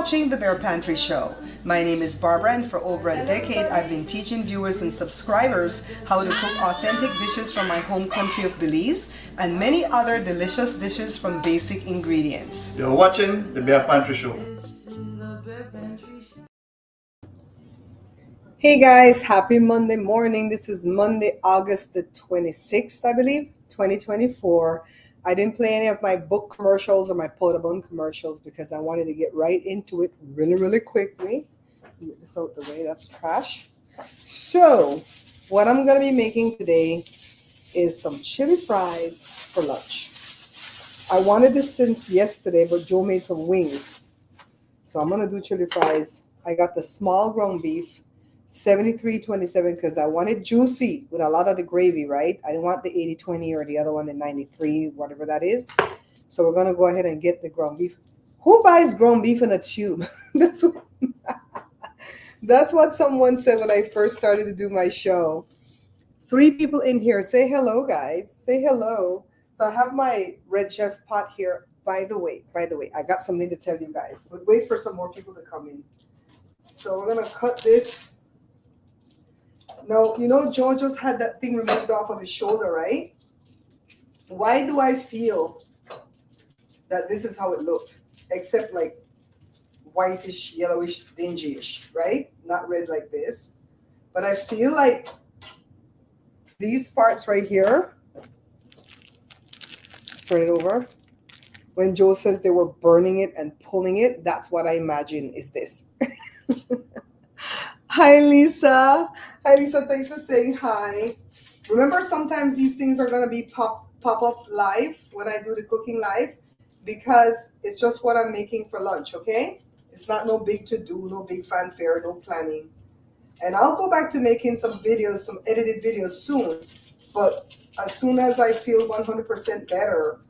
watching The Bear Pantry Show. My name is Barbara, and for over a decade I've been teaching viewers and subscribers how to cook authentic dishes from my home country of Belize and many other delicious dishes from basic ingredients. You're watching The Bear Pantry Show. Hey guys, happy Monday morning. This is Monday, August the 26th, I believe, 2024. I didn't play any of my book commercials or my Podabun commercials because I wanted to get right into it really quickly. Get this out the way, that's trash. So, what I'm going to be making today is some chili fries for lunch. I wanted this since yesterday, but Joe made some wings. So I'm going to do chili fries. I got the small ground beef, $73.27, because I want it juicy with a lot of the gravy, right? I didn't want the 80-20 or the other one, the 93, whatever that is. So we're going to go ahead and get the ground beef. Who buys ground beef in a tube? That's what someone said when I first started to do my show. 3 people in here. Say hello, guys. Say hello. So I have my Red Chef pot here. By the way, I got something to tell you guys. But wait for some more people to come in. So we're going to cut this. Now, you know, Joe just had that thing removed off of his shoulder, right? Why do I feel that this is how it looked? Except like whitish, yellowish, dingy-ish, right? Not red like this. But I feel like these parts right here, let's turn it over. When Joe says they were burning it and pulling it, that's what I imagine is this. Hi, Lisa. Hi, Lisa. Thanks for saying hi. Remember, sometimes these things are going to be pop up live when I do the cooking live because it's just what I'm making for lunch, okay? It's not no big to-do, no big fanfare, no planning. And I'll go back to making some videos, some edited videos soon. But as soon as I feel 100% better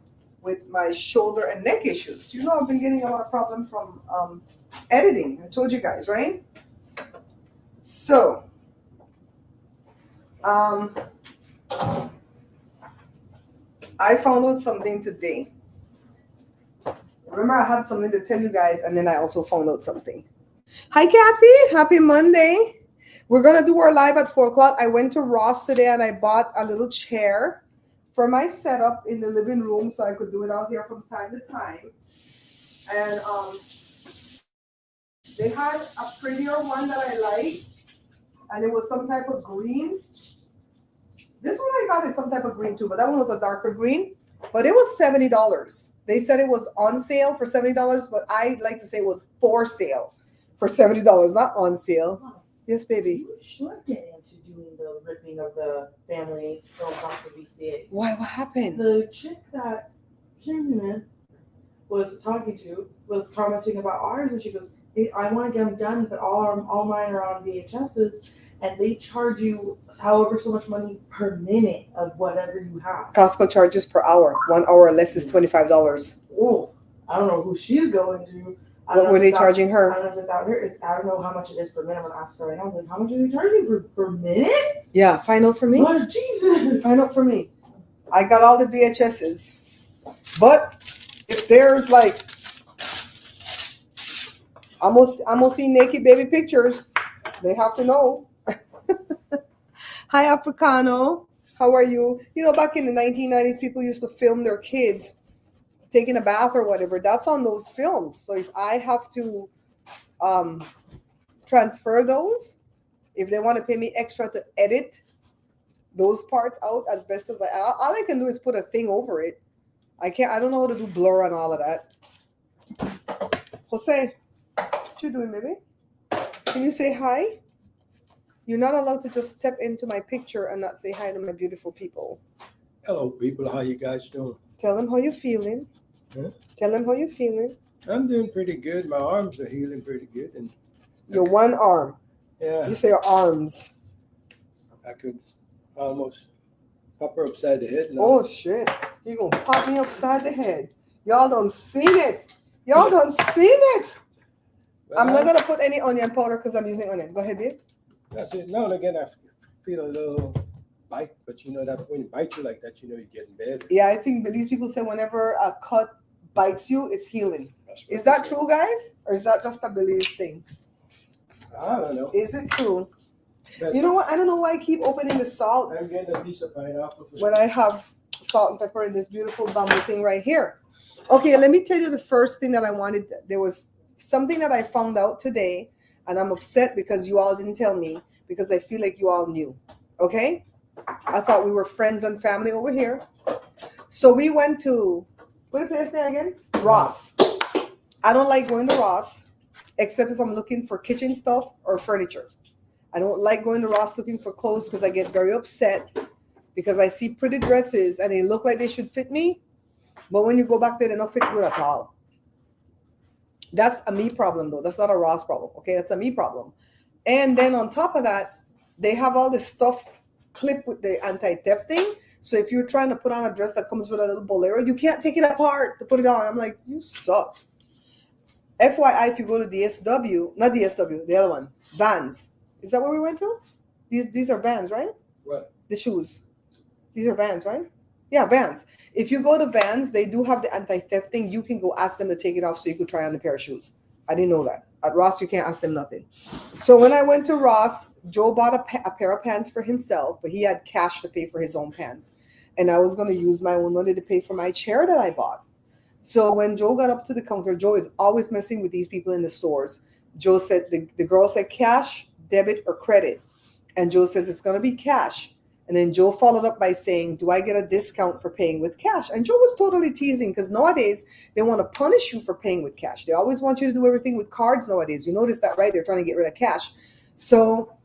with my shoulder and neck issues, you know, I've been getting a lot of problems from editing. I told you guys, right? So, I found out something today. Remember, I have something to tell you guys, and then I also found out something. Hi, Kathy. Happy Monday. We're going to do our live at 4 o'clock. I went to Ross today, and I bought a little chair for my setup in the living room so I could do it out here from time to time. And they had a prettier one that I like. And it was some type of green. This one I got is some type of green too, but that one was a darker green. But it was $70. They said it was on sale for $70, but I like to say it was for sale for $70, not on sale. Huh. Yes, baby. You should get into doing the ripping of the family films off the VCA. Why? What happened? The chick that Jimmy was talking to was commenting about ours, and she goes, hey, I want to get them done, but all mine are on VHSs, and they charge you however so much money per minute of whatever you have. Costco charges per hour. 1 hour or less is $25. Oh, I don't know who she's going to. What were they charging her? I don't know if it's out here. I don't know how much it is per minute. I'm going to ask her right now. But how much are they charging for per minute? Yeah, find out for me. Oh, Jesus. Find out for me. I got all the VHSs. But if there's like, I'm gonna see naked baby pictures, they have to know. Hi, Africano. How are you? You know, back in the 1990s, people used to film their kids taking a bath or whatever. That's on those films. So if I have to transfer those, if they want to pay me extra to edit those parts out as best as all I can do is put a thing over it. I don't know how to do blur and all of that. Jose, what you doing, baby? Can you say hi? You're not allowed to just step into my picture and not say hi to my beautiful people. Hello, people. How you guys doing? Tell them how you're feeling. Huh? Tell them how you're feeling. I'm doing pretty good. My arms are healing pretty good, and Your one arm. yeah, You say your arms. I could almost pop her upside the head now. Oh shit! You gonna pop me upside the head? Y'all done seen it. Y'all done seen it. Well, I'm not gonna put any onion powder because I'm using onion. Go ahead, babe. That's it. Now and again, I feel a little bite, but you know that when it bites you like that, you know you're getting better. Yeah, I think these people say whenever a cut bites you, it's healing. Is that true, guys? Or is that just a Billy's thing? I don't know. Is it true? But You know what? I don't know why I keep opening the salt I'm getting a piece of pineapple. when I have salt and pepper in this beautiful bamboo thing right here. Okay, let me tell you the first thing that I wanted. There was something that I found out today, and I'm upset because you all didn't tell me because I feel like you all knew. Okay? I thought we were friends and family over here. So we went to, what the place name again? Ross. I don't like going to Ross, except if I'm looking for kitchen stuff or furniture. I don't like going to Ross looking for clothes because I get very upset because I see pretty dresses and they look like they should fit me, but when you go back there, they don't fit good at all. That's a me problem, though. That's not a Ross problem. Okay, that's a me problem. And then on top of that, they have all this stuff clipped with the anti-theft thing. So if you're trying to put on a dress that comes with a little bolero, you can't take it apart to put it on. I'm like, you suck. FYI, if you go to DSW, not DSW, the other one, Vans. Is that where we went to? These are Vans, right? What? The shoes. These are Vans, right? Yeah, Vans. If you go to Vans, they do have the anti-theft thing. You can go ask them to take it off so you could try on a pair of shoes. I didn't know that. At Ross, you can't ask them nothing. So when I went to Ross, Joe bought a pair of pants for himself, but he had cash to pay for his own pants. And I was going to use my own money to pay for my chair that I bought. So when Joe got up to the counter, Joe is always messing with these people in the stores. Joe said, the girl said cash, debit, or credit. And Joe says it's going to be cash. And then Joe followed up by saying, do I get a discount for paying with cash? And Joe was totally teasing because nowadays they want to punish you for paying with cash. They always want you to do everything with cards nowadays. You notice that, right? They're trying to get rid of cash. So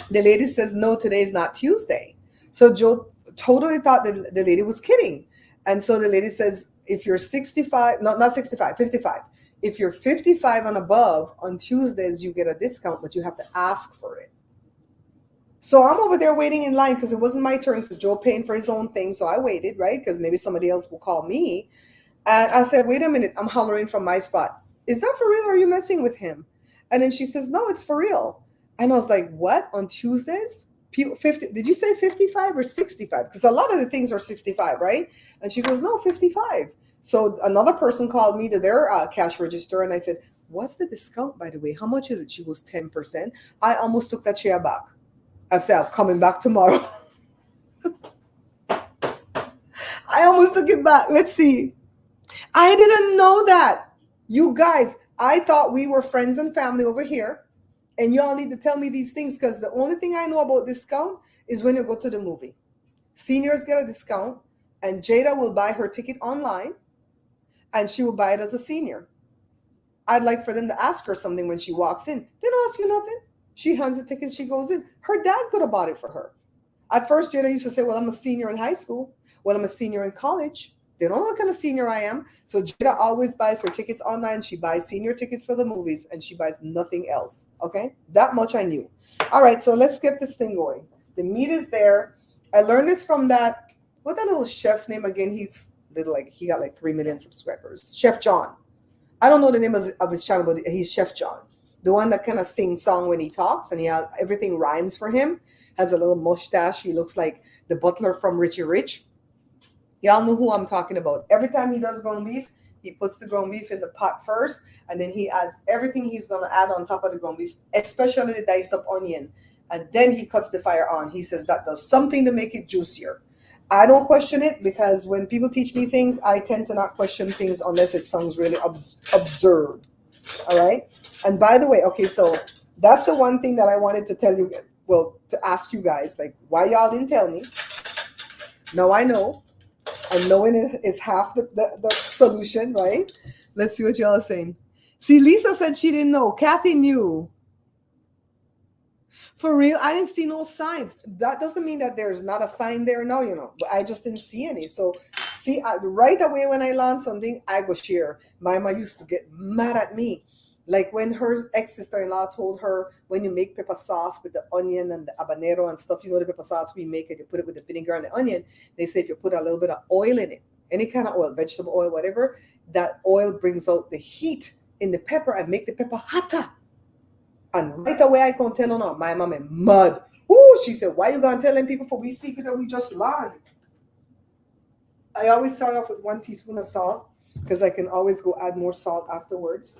the lady says, no, today is not Tuesday. So Joe totally thought that the lady was kidding. And so the lady says, if you're 65, not 65, 55. If you're 55 and above on Tuesdays, you get a discount, but you have to ask for it. So I'm over there waiting in line because it wasn't my turn because Joe paying for his own thing. So I waited, right? Because maybe somebody else will call me. And I said, wait a minute. I'm hollering from my spot. Is that for real or are you messing with him? And then she says, no, it's for real. And I was like, what? On Tuesdays? People 50, did you say 55 or 65? Because a lot of the things are 65, right? And she goes, no, 55. So another person called me to their cash register. And I said, what's the discount, by the way? How much is it? She goes, 10%. I almost took that chair back. I said, I'm coming back tomorrow. I almost took it back. Let's see. I didn't know that. You guys, I thought we were friends and family over here. And y'all need to tell me these things because the only thing I know about discount is when you go to the movie. Seniors get a discount and Jada will buy her ticket online and she will buy it as a senior. I'd like for them to ask her something when she walks in. They don't ask you nothing. She hands the ticket, she goes in. Her dad could have bought it for her. At first, Jada used to say, well, I'm a senior in high school. Well, I'm a senior in college. They don't know what kind of senior I am. So Jada always buys her tickets online. She buys senior tickets for the movies and she buys nothing else. Okay? That much I knew. All right, so let's get this thing going. The meat is there. I learned this from that, what that little chef name again? He got like 3 million subscribers. Chef John. I don't know the name of his channel, but he's Chef John. The one that kind of sings song when he talks and everything rhymes for him. Has a little mustache. He looks like the butler from Richie Rich. Y'all know who I'm talking about. Every time he does ground beef, he puts the ground beef in the pot first, and then he adds everything he's going to add on top of the ground beef, especially the diced up onion. And then he cuts the fire on. He says that does something to make it juicier. I don't question it because when people teach me things, I tend to not question things unless it sounds really absurd. All right? And by the way, okay, so that's the one thing that I wanted to tell you, well, to ask you guys, like, why y'all didn't tell me? Now I know. And knowing it is half the solution, right? Let's see what y'all are saying. See, Lisa said she didn't know. Kathy knew. For real, I didn't see no signs. That doesn't mean that there's not a sign there now, but I just didn't see any. So, see, right away when I learned something, I go share. My mama used to get mad at me. Like when her ex-sister-in-law told her, when you make pepper sauce with the onion and the habanero and stuff, the pepper sauce we make it, you put it with the vinegar and the onion. They say if you put a little bit of oil in it, any kind of oil, vegetable oil, whatever, that oil brings out the heat in the pepper and make the pepper hotter. And right away I can't tell her no. My mama mad. Ooh, she said, why you gonna tell them people for we secret that we just learned? I always start off with 1 teaspoon of salt. because I can always go add more salt afterwards.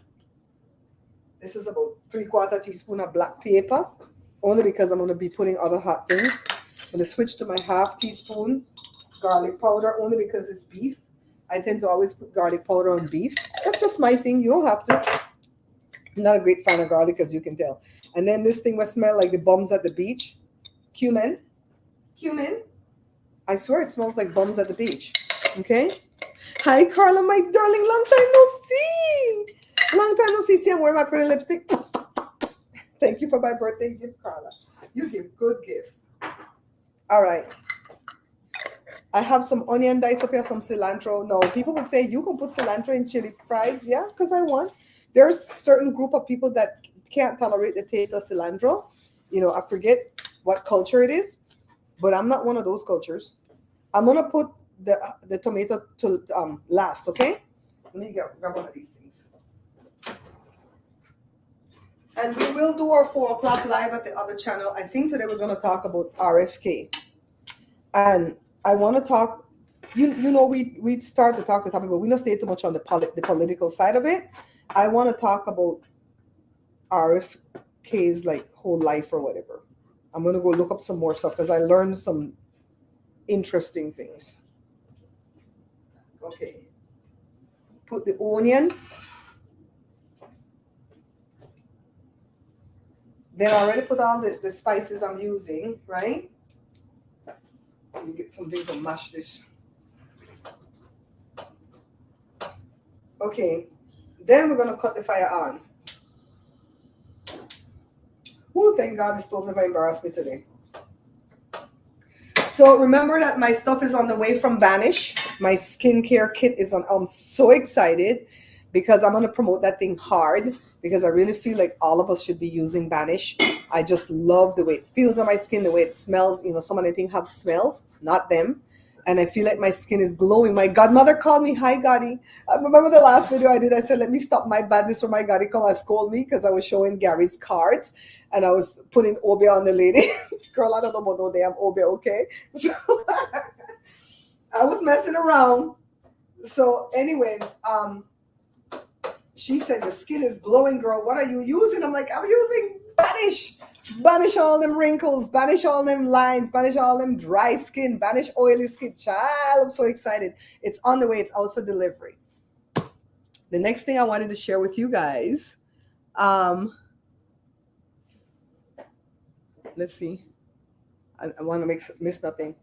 This is about 3/4 teaspoon of black pepper, only because I'm going to be putting other hot things. I'm going to switch to my 1/2 teaspoon garlic powder, only because it's beef. I tend to always put garlic powder on beef. That's just my thing. You don't have to. I'm not a great fan of garlic, as you can tell. And then this thing will smell like the bums at the beach. Cumin. Cumin. I swear it smells like bums at the beach. Okay? Hi, Carla, my darling. Long time no see. Long time no see. See, I'm wearing my pretty lipstick. Thank you for my birthday gift, Carla. You give good gifts. All right. I have some onion diced up here, some cilantro. No, people would say you can put cilantro in chili fries. Yeah, because I want. There's a certain group of people that can't tolerate the taste of cilantro. I forget what culture it is, but I'm not one of those cultures. I'm gonna put the tomato to last. Okay. Let me grab one of these things. And we will do our 4 o'clock live at the other channel. I think today we're going to talk about RFK. And I want to talk, we start to talk the topic, but we don't stay too much on the political side of it. I want to talk about RFK's like whole life or whatever. I'm going to go look up some more stuff because I learned some interesting things. Okay. Put the onion. Then I already put all the spices I'm using, right? Let me get something to mash this. Okay. Then we're going to cut the fire on. Oh, thank God the stove never embarrassed me today. So remember that my stuff is on the way from Vanish. My skincare kit is on. I'm so excited because I'm going to promote that thing hard because I really feel like all of us should be using Vanish. I just love the way it feels on my skin, the way it smells. So many things have smells, not them. And I feel like my skin is glowing. My godmother called me, hi, Gotti. I remember the last video I did, I said, let me stop my badness or my Gotti come and scold me because I was showing Gary's cards and I was putting Obe on the lady. Girl, I don't know about no damn Obe, okay? So I was messing around. So anyways, she said, your skin is glowing, girl. What are you using? I'm like, I'm using Banish. Banish all them wrinkles, banish all them lines, banish all them dry skin, banish oily skin. Child, I'm so excited. It's on the way. It's out for delivery. The next thing I wanted to share with you guys, let's see. I want to miss nothing.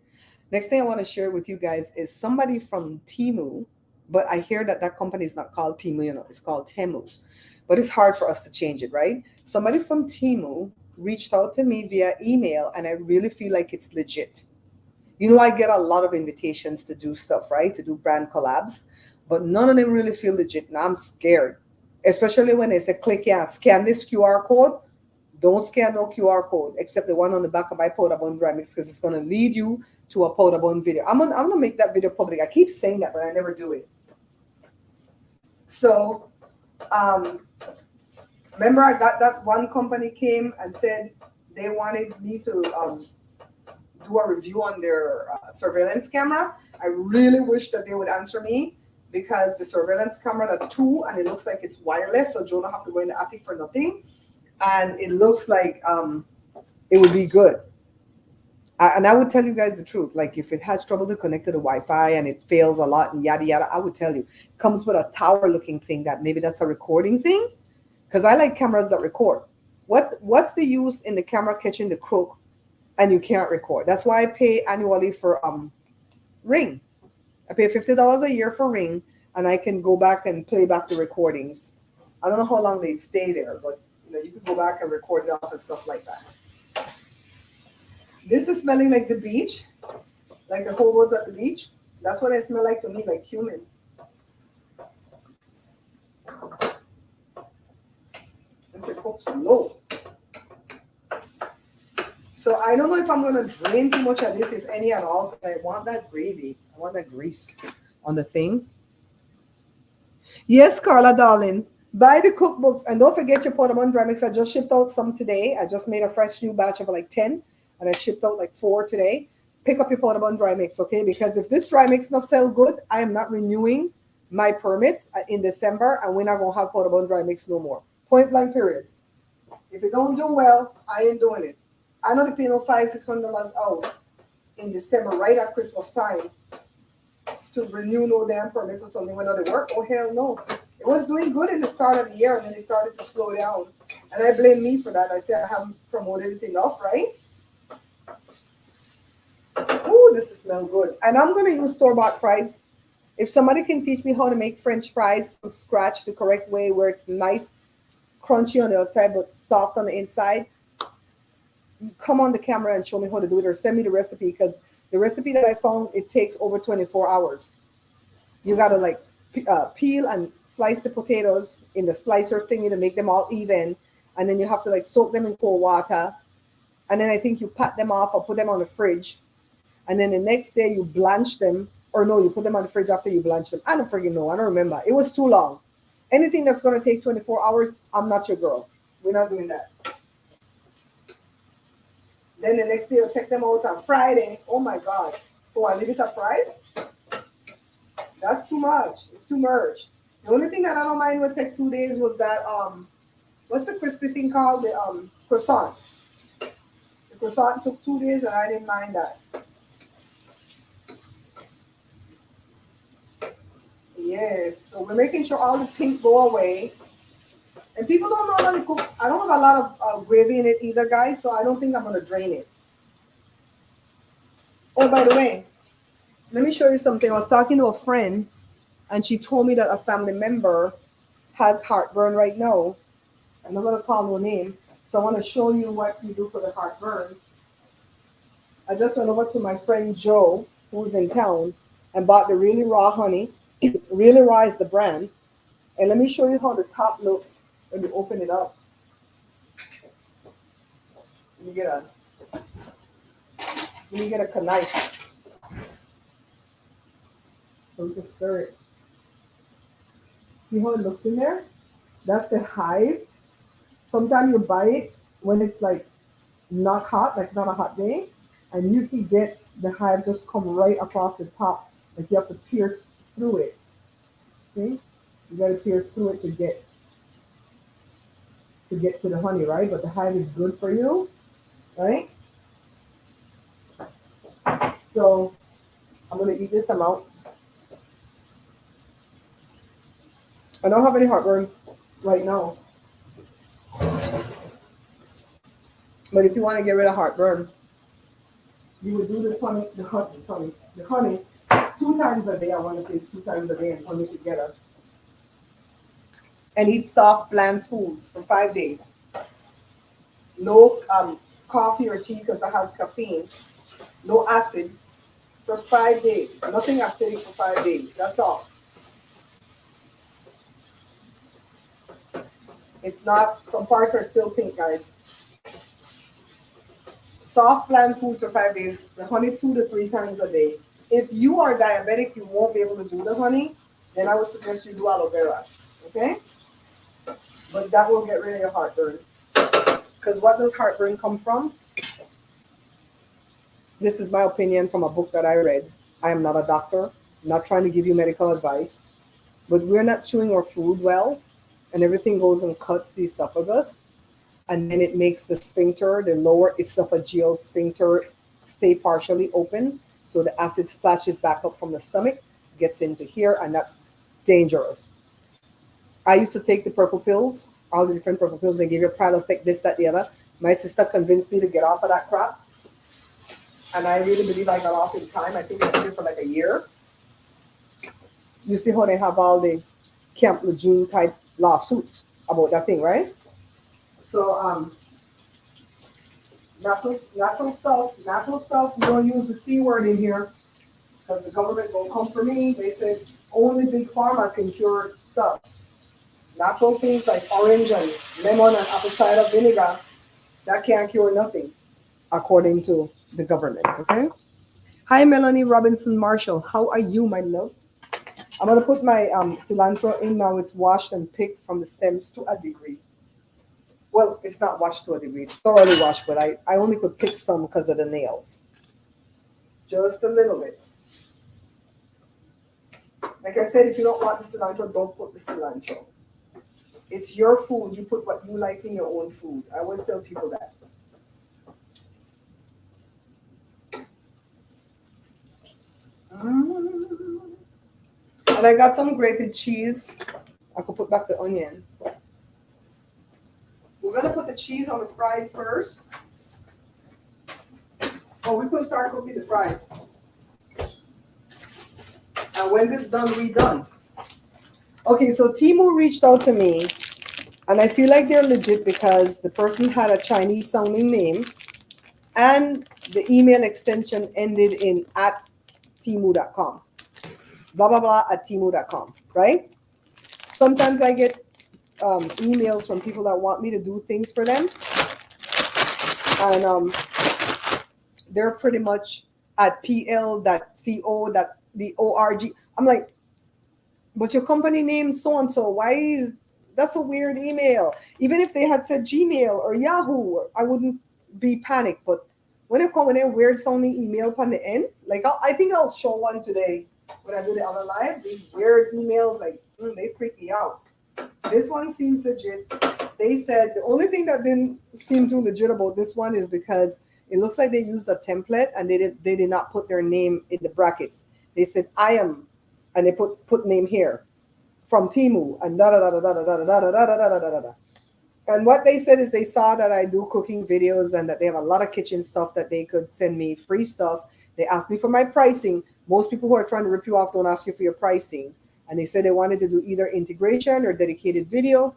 Next thing I want to share with you guys is somebody from Temu, but I hear that company is not called Temu, it's called Temu. But it's hard for us to change it, right? Somebody from Temu reached out to me via email, and I really feel like it's legit. I get a lot of invitations to do stuff, right? To do brand collabs, but none of them really feel legit. And I'm scared, especially when they say, click here, scan this QR code. Don't scan no QR code, except the one on the back of my powder bun dry mix, because it's going to lead you to a powder bun video. I'm gonna make that video public. I keep saying that, but I never do it. So, remember I got that one company came and said they wanted me to do a review on their surveillance camera. I really wish that they would answer me because the surveillance camera, the 2, and it looks like it's wireless, so Joe don't have to go in the attic for nothing. And it looks like it would be good. And I would tell you guys the truth. Like if it has trouble to connect to the Wi-Fi and it fails a lot and yada yada, I would tell you. It comes with a tower-looking thing that maybe that's a recording thing. Because I like cameras that record. What's the use in the camera catching the crook and you can't record? That's why I pay annually for Ring. I pay $50 a year for Ring, and I can go back and play back the recordings. I don't know how long they stay there, but you can go back and record it off and stuff like that. This is smelling like the beach, like the whole world's at the beach. That's what it smells like to me, like cumin. It's a cook slow. So I don't know if I'm going to drain too much of this, if any at all, because I want that gravy. I want that grease on the thing. Yes, Carla, darling. Buy the cookbooks. And don't forget your Portobello dry mix. I just shipped out some today. I just made a fresh new batch of like 10. And I shipped out like 4 today. Pick up your Portobello dry mix, okay? Because if this dry mix not sell good, I am not renewing my permits in December, and we're not gonna have potable and dry mix no more. Point blank period. If it don't do well, I ain't doing it. I know they pay no $500-600 out in December, right at Christmas time, to renew no damn permit for something when they work. Oh hell no. It was doing good in the start of the year, and then it started to slow down. And I blame me for that. I said I haven't promoted it enough, right? Ooh, this smells good. And I'm gonna use store-bought fries. If somebody can teach me how to make French fries from scratch the correct way, where it's nice, crunchy on the outside but soft on the inside, come on the camera and show me how to do it, or send me the recipe, because the recipe that I found, it takes over 24 hours. You gotta like peel and slice the potatoes in the slicer thingy to make them all even, and then you have to like soak them in cold water, and then I think you pat them off or put them on the fridge, and then the next day you blanch them, or no, you put them on the fridge after you blanch them. I don't freaking know. I don't remember. It was too long. Anything that's gonna take 24 hours, I'm not your girl. We're not doing that. Then the next day you'll check them out on Friday. Oh my God. Oh, I leave it at fries? That's too much. It's too much. The only thing that I don't mind would take 2 days was that what's the crispy thing called? The croissant. The croissant took 2 days and I didn't mind that. Yes. So we're making sure all the pink go away. And people don't know how to cook. I don't have a lot of gravy in it either, guys, so I don't think I'm gonna drain it. Oh, by the way, let me show you something. I was talking to a friend and she told me that a family member has heartburn right now. I'm not gonna call no name. So I want to show you what you do for the heartburn. I just went over to my friend Joe, who's in town, and bought the really raw honey. Really raw is the brand. And let me show you how the top looks when you open it up. Let me get a knife. So we can stir it. See how it looks in there? That's the hive. Sometimes you buy it when it's like not hot, like not a hot day, and you can get the hive just come right across the top. Like you have to pierce through it. See? You gotta pierce through it to get to the honey, right? But the hive is good for you, right? So I'm gonna eat this amount. I don't have any heartburn right now. But if you want to get rid of heartburn, you would do the honey 2 times a day. I want to say 2 times a day and honey together. And eat soft, bland foods for 5 days. No coffee or tea because it has caffeine. No acid for 5 days. Nothing acidic for 5 days. That's all. It's not, some parts are still pink, guys. Soft bland foods for 5 days. The honey 2 to 3 times a day. If you are diabetic, you won't be able to do the honey. Then I would suggest you do aloe vera. Okay? But that will get rid of your heartburn. Because what does heartburn come from? This is my opinion from a book that I read. I am not a doctor. I'm not trying to give you medical advice. But we're not chewing our food well. And everything goes and cuts the esophagus. And then it makes the sphincter, the lower esophageal sphincter, stay partially open. So the acid splashes back up from the stomach, gets into here, and that's dangerous. I used to take the purple pills, all the different purple pills. They give you Prilosec, this, that, the other. My sister convinced me to get off of that crap. And I really believe I got off in time. I think I did it for like a year. You see how they have all the Camp Lejeune type lawsuits about that thing, right? So natural stuff. You don't use the C word in here because the government will come for me. They said only big pharma can cure stuff. Natural things like orange and lemon and apple cider vinegar, that can't cure nothing, according to the government. Okay. Hi, Melanie Robinson Marshall. How are you, my love? I'm gonna put my cilantro in now. It's washed and picked from the stems to a degree. Well, it's not washed to a degree. It's thoroughly washed, but I only could pick some because of the nails. Just a little bit. Like I said, if you don't want the cilantro, don't put the cilantro. It's your food. You put what you like in your own food. I always tell people that. And I got some grated cheese. I could put back the onion. We're gonna put the cheese on the fries first. Oh, we could start cooking the fries. And when this done, we done. Okay, so Temu reached out to me, and I feel like they're legit because the person had a Chinese sounding name, and the email extension ended in at Temu.com. Blah blah blah at Temu.com, right? Sometimes I get emails from people that want me to do things for them, and they're pretty much at pl.co.org. I'm like, but your company name so and so. Why is that's a weird email? Even if they had said Gmail or Yahoo, I wouldn't be panicked. But when it comes with a weird sounding email on the end, like I think I'll show one today when I do the other live. These weird emails, like they freak me out. This one seems legit. They said the only thing that didn't seem too legit about this one is because it looks like they used a template and they did not put their name in the brackets. They said I am, and they put name here from Timu and da da da da da da da da da da da da da da. And what they said is they saw that I do cooking videos and that they have a lot of kitchen stuff that they could send me free stuff. They asked me for my pricing. Most people who are trying to rip you off don't ask you for your pricing. And they said they wanted to do either integration or dedicated video.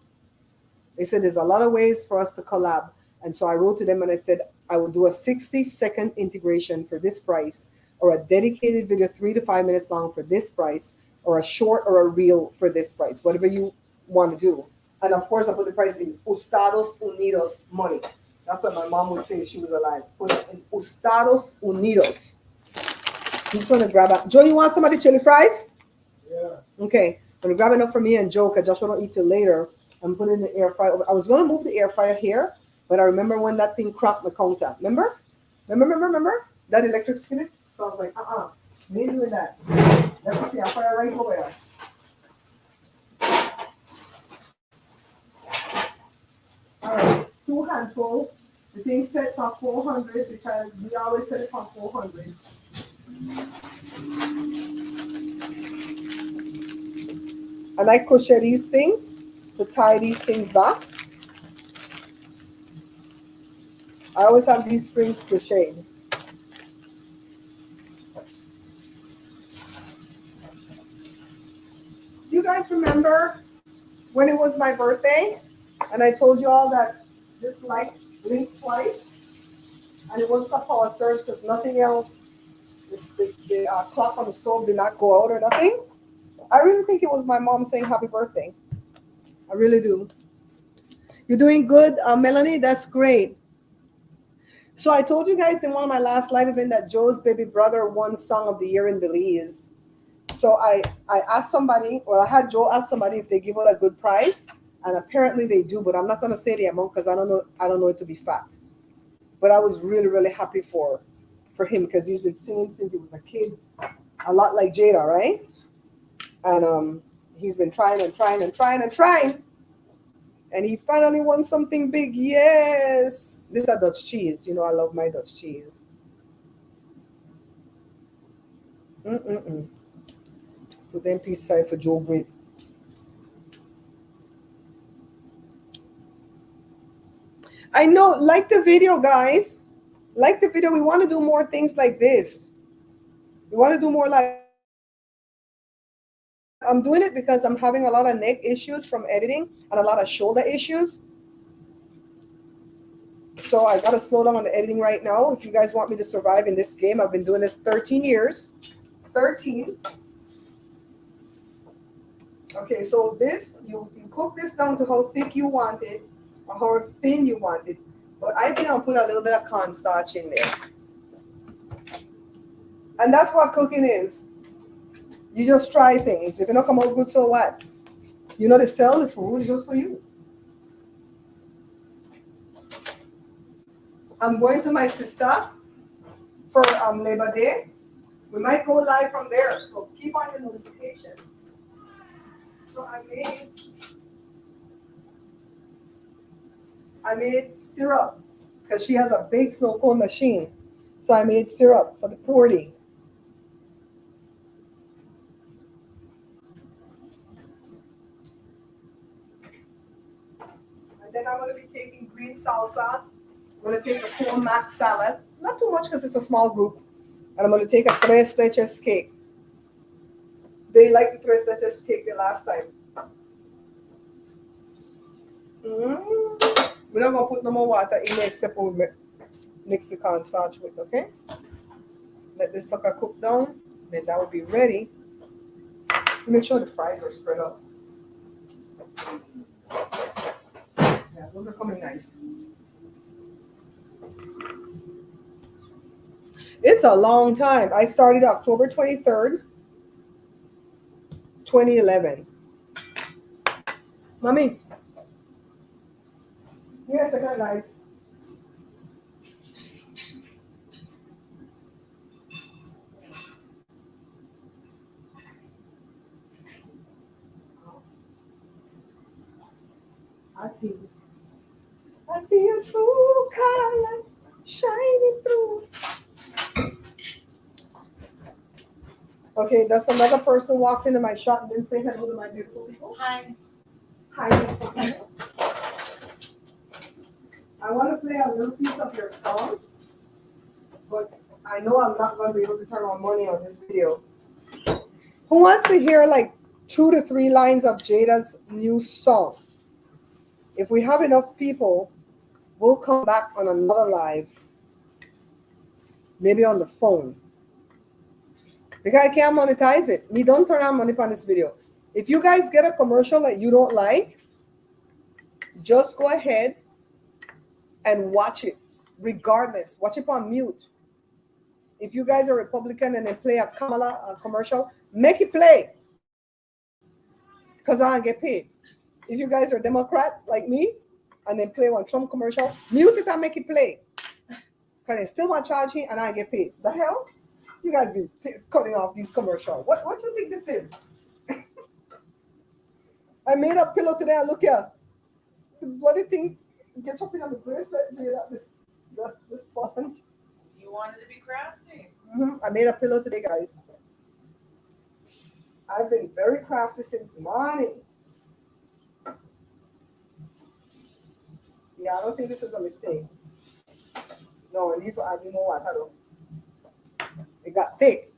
They said there's a lot of ways for us to collab. And so I wrote to them and I said, I will do a 60-second integration for this price, or a dedicated video 3 to 5 minutes long for this price, or a short or a reel for this price, whatever you want to do. And of course, I put the price in Estados Unidos money. That's what my mom would say if she was alive. Put it in Estados Unidos. I'm just going to grab it. Joe, you want some of the chili fries? Yeah. Okay. I'm going to grab enough for me and Joe because Joshua don't eat till later. I'm putting in the air fryer. I was going to move the air fryer here, but I remember when that thing cracked the counter. Remember? That electric skillet? So I was like, me doing that. Let me see, I'll fire right over there. All right, 2 handfuls. The thing set for 400 because we always set it for 400. And I crochet these things to tie these things back. I always have these strings crocheted. You guys remember when it was my birthday and I told you all that this light blinked twice and it was for power surge because nothing else, the clock on the stove did not go out or nothing? I really think it was my mom saying happy birthday. I really do. You're doing good, Melanie? That's great. So I told you guys in one of my last live events that Joe's baby brother won Song of the Year in Belize. So I asked somebody, I had Joe ask somebody if they give out a good price, and apparently they do, but I'm not going to say the amount because I don't know it to be fact. But I was really, really happy for him because he's been singing since he was a kid, a lot like Jada, right? And he's been trying, and he finally won something big. Yes, this is a Dutch cheese. You know I love my Dutch cheese. Put them piece aside for Joe Grit. I know, like the video, guys. Like the video. We want to do more things like this. We want to do more like. I'm doing it because I'm having a lot of neck issues from editing and a lot of shoulder issues. So I got to slow down on the editing right now. If you guys want me to survive in this game, I've been doing this 13 years. 13. Okay, so this, you cook this down to how thick you want it or how thin you want it. But I think I'll put a little bit of cornstarch in there. And that's what cooking is. You just try things. If it don't come out good, so what? You know, they sell the food, it's just for you. I'm going to my sister for Labor Day. We might go live from there, so keep on your notifications. So I made syrup because she has a big snow cone machine. So I made syrup for the party. And then I'm going to be taking green salsa. I'm going to take a corn mac salad. Not too much because it's a small group. And I'm going to take a tres leches cake. They liked the tres leches cake the last time. We're not going to put no more water in there except we mix the cornstarch with, okay? Let this sucker cook down. Then that will be ready. Make sure the fries are spread out. Yeah, those are coming nice. It's a long time. I started October 23rd, 2011. Mommy. Yes, I got knives. I see you. I see your true colors shining through. Okay, that's another person walked into my shop and didn't say hello to my beautiful people. Hi. Hi, beautiful people. I want to play a little piece of your song, but I know I'm not going to be able to turn on money on this video. Who wants to hear like 2 to 3 lines of Jada's new song? If we have enough people, we'll come back on another live, maybe on the phone. Because I can't monetize it. We don't turn on money on this video. If you guys get a commercial that you don't like, just go ahead and watch it. Regardless, watch it on mute. If you guys are Republican and they play a Kamala commercial, make it play. Because I don't get paid. If you guys are Democrats like me and then play one Trump commercial, mute it and make it play. Because they still want to charge me and I get paid. The hell? You guys be cutting off these commercials. What do you think this is? I made a pillow today and look here. The bloody thing gets up in on the bracelet, the sponge. You wanted to be crafty. I made a pillow today, guys. I've been very crafty since morning. Yeah, I don't think this is a mistake. No, I need to add more water though. It got thick.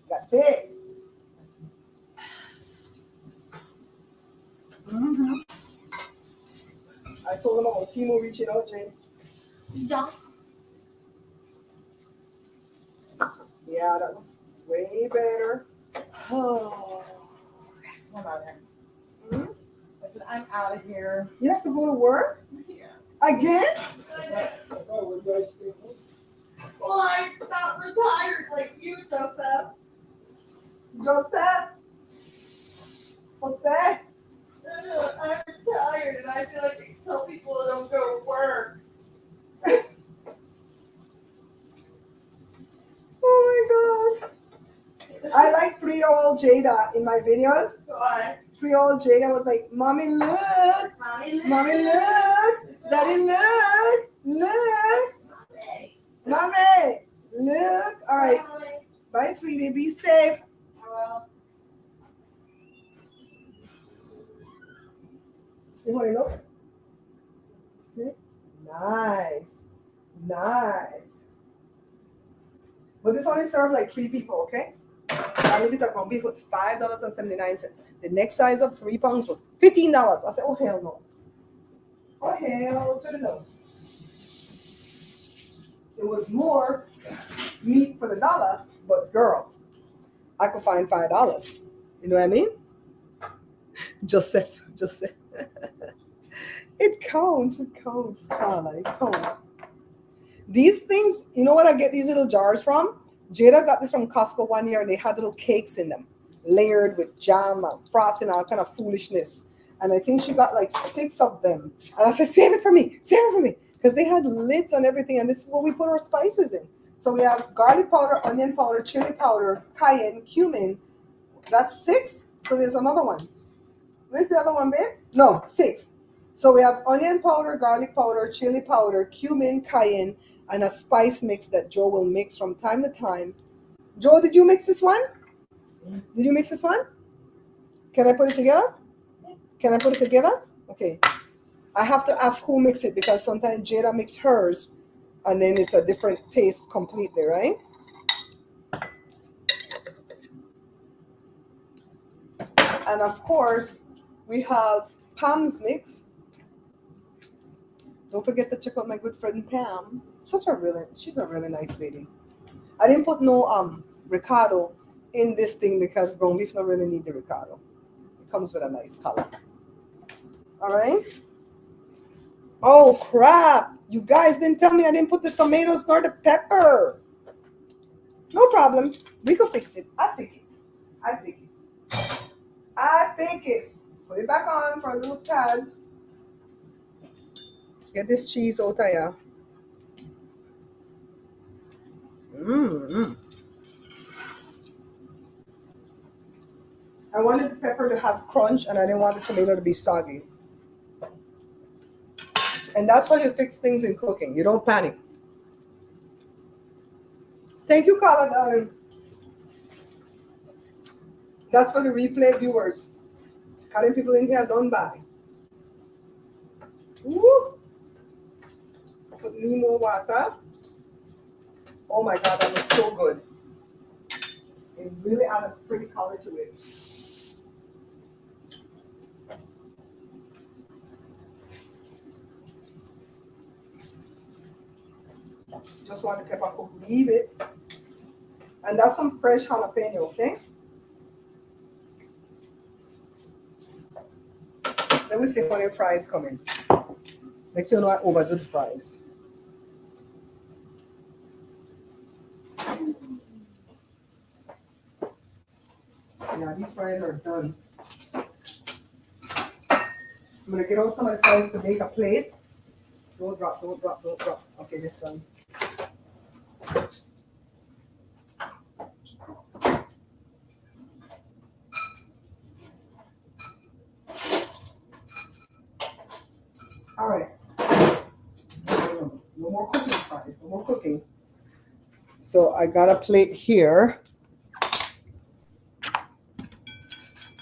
I told him about Timo reaching out, Jane. Yeah. Yeah, that was way better. Oh. How about it? I said, I'm out of here. You have to go to work? Yeah. Again? Well, I'm not retired like you, Joseph. Joseph? What's that? I'm retired and I feel like I can tell people I don't go to work. Oh my god. I like 3-year-old Jada in my videos. Why? 3-year-old Jada was like, Mommy, look. Mommy, look. Daddy, look. Look. Mommy, look. All right. Bye, sweetie. Be safe. Well, See how you look? See? Nice. Nice. But this only served like 3 people, okay? I leave it at ground beef was $5.79. The next size up, 3 pounds, was $15. I said, oh hell no. Oh hell to the no. It was more meat for the dollar, but girl, I could find $5. You know what I mean? Joseph. It counts, Carla, it counts. These things, you know what I get these little jars from? Jada got this from Costco one year and they had little cakes in them, layered with jam and frosting, all kind of foolishness. And I think she got like 6 of them. And I said, save it for me. Because they had lids and everything. And this is what we put our spices in. So we have garlic powder, onion powder, chili powder, cayenne, cumin. That's 6. So there's another one. Where's the other one, babe? No, 6. So we have onion powder, garlic powder, chili powder, cumin, cayenne, and a spice mix that Joe will mix from time to time. Joe, did you mix this one? Did you mix this one? Can I put it together? Can I put it together? Okay. I have to ask who mixed it because sometimes Jada mix hers and then it's a different taste completely, right? And of course, we have Pam's mix. Don't forget to check out my good friend Pam. She's a really nice lady. I didn't put no Ricardo in this thing because ground beef don't really need the Ricardo. It comes with a nice color. All right. Oh crap! You guys didn't tell me I didn't put the tomatoes nor the pepper. No problem. We can fix it. I think it's. Put it back on for a little tad. Get this cheese out of here. I wanted the pepper to have crunch and I didn't want the tomato to be soggy. And that's how you fix things in cooking. You don't panic. Thank you, Carla, darling. That's for the replay viewers. Cutting people in here, don't buy. Woo! Put more water. Oh my God, that looks so good. It really added a pretty color to it. Just want the pepper cook, leave it. And that's some fresh jalapeno, okay? Let me see when the fries coming. Make sure you know I overdo the fries. Yeah, these fries are done. I'm gonna get out some of the fries to make a plate. Don't drop. Okay, this done. All right. No more cooking fries. No more cooking. So I got a plate here.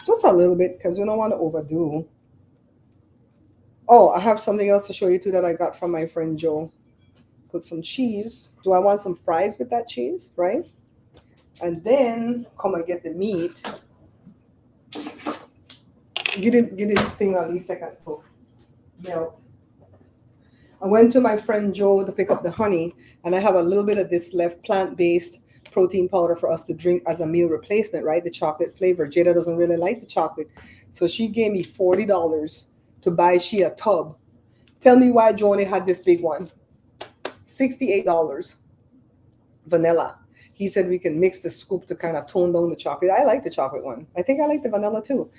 Just a little bit because we don't want to overdo. Oh, I have something else to show you too that I got from my friend Joe. Put some cheese. Do I want some fries with that cheese, right? And then come and get the meat. Get the thing at least second to melt. I went to my friend Joe to pick up the honey, and I have a little bit of this left plant-based protein powder for us to drink as a meal replacement, right? The chocolate flavor. Jada doesn't really like the chocolate. So she gave me $40 to buy she a tub. Tell me why Joni had this big one. $68. Vanilla. He said we can mix the scoop to kind of tone down the chocolate. I like the chocolate one. I think I like the vanilla too.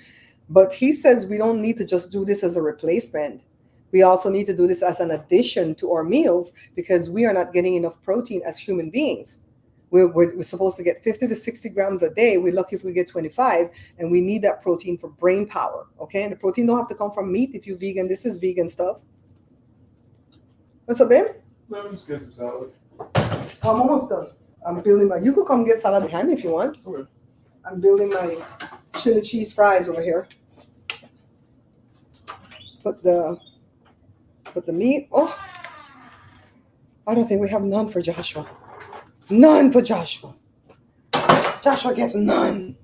But he says we don't need to just do this as a replacement. We also need to do this as an addition to our meals because we are not getting enough protein as human beings. We're supposed to get 50 to 60 grams a day. We're lucky if we get 25, and we need that protein for brain power, okay? And the protein don't have to come from meat if you're vegan. This is vegan stuff. What's up, babe? Let me just get some salad. I'm almost done. I'm building my, you could come get salad behind me if you want. Okay. I'm building my chili cheese fries over here. Put the meat. Oh, I don't think we have none for Joshua. None for Joshua. Joshua gets none.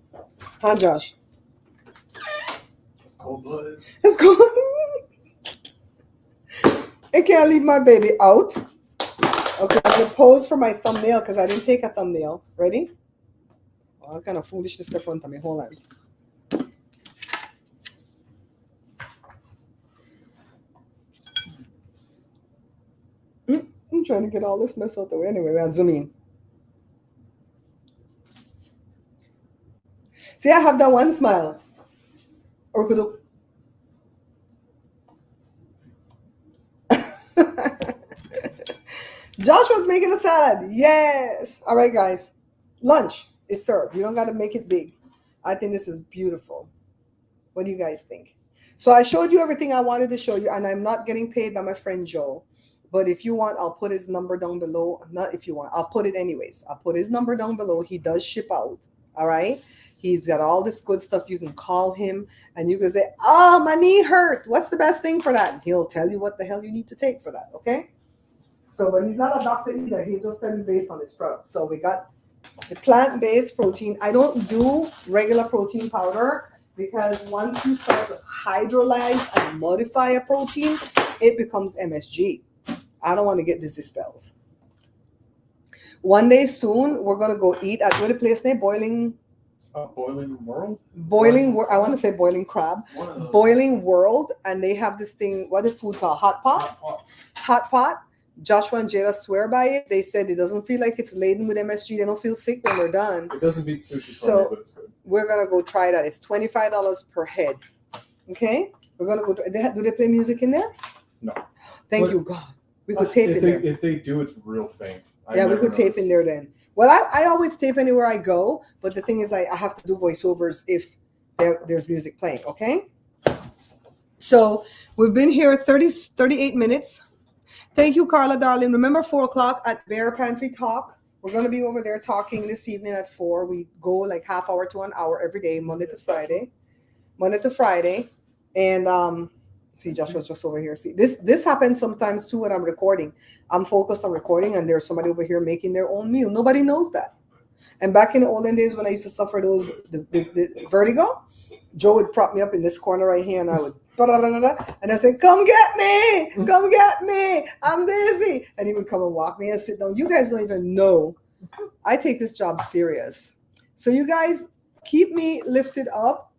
Huh, Josh? It's cold-blooded. It's cold. I can't leave my baby out. Okay, I'm gonna pose for my thumbnail because I didn't take a thumbnail. Ready? Oh, what kind of foolishness in front of me? Hold on. I'm trying to get all this mess out the way. Anyway, I'll zoom in. See, I have that one smile. Or could Joshua's making a salad. Yes. All right, guys. Lunch is served. You don't got to make it big. I think this is beautiful. What do you guys think? So I showed you everything I wanted to show you, and I'm not getting paid by my friend Joe. But if you want, I'll put his number down below. Not if you want, I'll put it anyways. I'll put his number down below. He does ship out. All right. He's got all this good stuff. You can call him and you can say, "Oh, my knee hurt. What's the best thing for that?" And he'll tell you what the hell you need to take for that. Okay. So, but he's not a doctor either. He'll just tell you based on his product. So we got the plant-based protein. I don't do regular protein powder because once you start to hydrolyze and modify a protein, it becomes MSG. I don't want to get dizzy spells. One day soon, we're gonna go eat at what a place name? Boiling World? I want to say Boiling Crab. Boiling World, and they have this thing. What is food called? Hot pot. Hot pot. Joshua and Jada swear by it. They said it doesn't feel like it's laden with MSG. They don't feel sick when they're done. It doesn't beat sushi So, for me, but it's good. We're gonna go try that. It's $25 per head. Okay, we're gonna go. Do they play music in there? No. Thank But- you, God. We could tape it there. If they do, it's real faint. Yeah, we could tape in there then. Well, I always tape anywhere I go, but the thing is, I have to do voiceovers if there's music playing. Okay. So we've been here 38 minutes. Thank you, Carla, darling. Remember 4 o'clock at Bear Pantry Talk. We're going to be over there talking this evening at 4. We go like half hour to an hour every day, Monday to Friday. And see, Joshua's just over here. See, this happens sometimes too when I'm recording. I'm focused on recording and there's somebody over here making their own meal. Nobody knows that. And back in the olden days when I used to suffer the vertigo, Joe would prop me up in this corner right here and I would and I said, "Come get me, I'm dizzy." And he would come and walk me and sit down. You guys don't even know. I take this job serious. So you guys keep me lifted up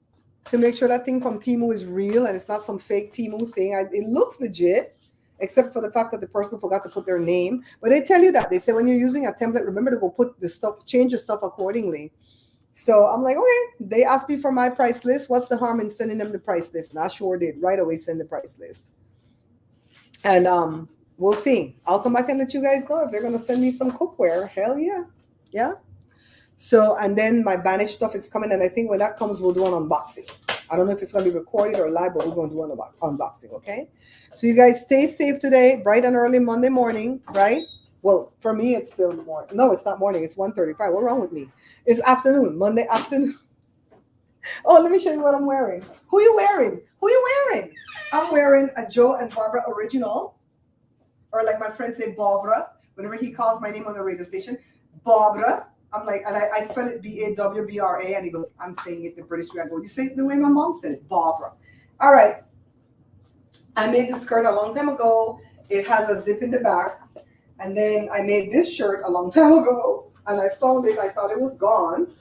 to make sure that thing from Temu is real and it's not some fake Temu thing. It looks legit, except for the fact that the person forgot to put their name. But they tell you that. They say when you're using a template, remember to go put the stuff, change the stuff accordingly. So I'm like, okay, they asked me for my price list. What's the harm in sending them the price list? And I sure did. Right away, send the price list. And we'll see. I'll come back and let you guys know if they're going to send me some cookware. Hell yeah. Yeah. So, and then my banished stuff is coming. And I think when that comes, we'll do an unboxing. I don't know if it's going to be recorded or live, but we're going to do an unboxing, okay? So you guys stay safe today. Bright and early Monday morning, right? Well, for me, it's still morning. No, it's not morning. It's 1:35. What's wrong with me? It's afternoon, Monday afternoon. Oh, let me show you what I'm wearing. Who are you wearing? I'm wearing a Joe and Barbara original. Or like my friend say, Barbara. Whenever he calls my name on the radio station, Barbara. I'm like, and I spell it Bawbra. And he goes, I'm saying it the British way. I go, you say it the way my mom said it, Barbara. All right. I made this skirt a long time ago. It has a zip in the back. And then I made this shirt a long time ago. And I found it. I thought it was gone.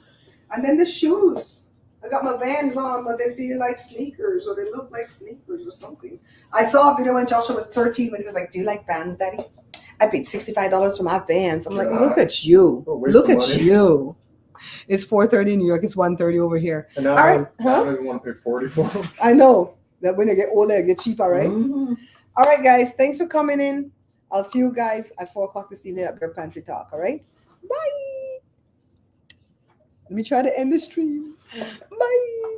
And then the shoes. I got my Vans on, but they feel like sneakers or they look like sneakers or something. I saw a video when Joshua was 13 when he was like, "Do you like Vans, Daddy?" I paid $65 for my Vans. I'm like, look at you. Look at you. It's 4:30 in New York. It's 1:30 over here. And now All right. I don't even want to pay 40 for them. I know that when they get older, they get cheaper, right? Mm-hmm. All right, guys. Thanks for coming in. I'll see you guys at 4 o'clock this evening at Bear Pantry Talk. All right? Bye. Let me try to end the stream. Bye.